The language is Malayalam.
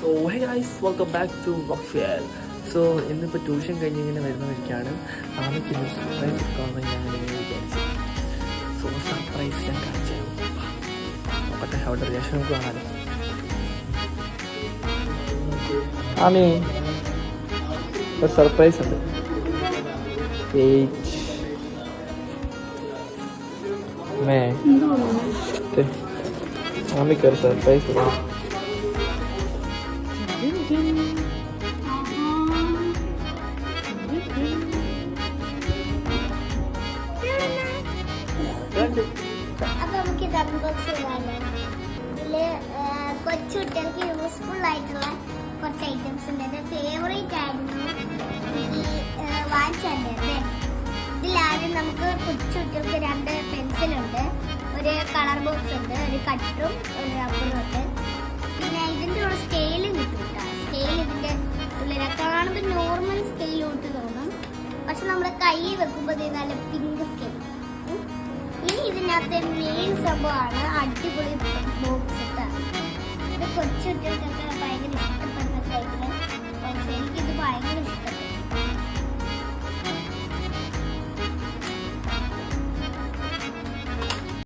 So hey guys, welcome back to വോക്ഫെയർ. സോ ഇന്നിപ്പോൾ ട്യൂഷൻ കഴിഞ്ഞ് ഇങ്ങനെ വരുന്ന വഴിക്കാണ് ആമയ്ക്ക് ഒരു സർപ്രൈസ് എടുക്കാമെന്ന് ഞാൻ ഇങ്ങനെ വിചാരിച്ചു. സോ സർപ്രൈസ് ഞാൻ കാണിച്ചു നോക്കട്ടെ, അവിടെ റിയാക്ഷൻ നമുക്ക് കാണാമല്ലോ. ആമി, ഒരു സർപ്രൈസ് ഉണ്ട്. ആമിക്ക് ഒരു സർപ്രൈസ് ഉണ്ട്. കൊച്ചുകുട്ടികൾക്ക് യൂസ്ഫുൾ ആയിട്ടുള്ള കുറച്ച് ഐറ്റംസ് ഉണ്ട്. എൻ്റെ ഫേവറേറ്റ് ആയിരുന്നു ഈ വാച്ച് ഉണ്ട്. ഇതിലാദ്യം നമുക്ക് കൊച്ചുകുട്ടികൾക്ക് 2 പെൻസിലുണ്ട്, ഒരു കളർ ബോക്സ് ഉണ്ട്, ഒരു കട്ടറും ഒരു റബ്ബറും ഉണ്ട്. പിന്നെ ഇതിൻ്റെ കൂടെ സ്കെയിലും കിട്ടും കേട്ടോ. സ്കെയിൽ ഇതിൻ്റെ ഉള്ളിൽ കാണുമ്പോൾ നോർമൽ സ്കെയിലോട്ട് തോന്നും, പക്ഷെ നമ്മൾ കൈ വെക്കുമ്പോൾ നല്ല പിങ്ക് സ്കെയിൽ. ഇനി ഇതിനകത്ത് മെയിൻ സംഭവമാണ് അടിപൊളി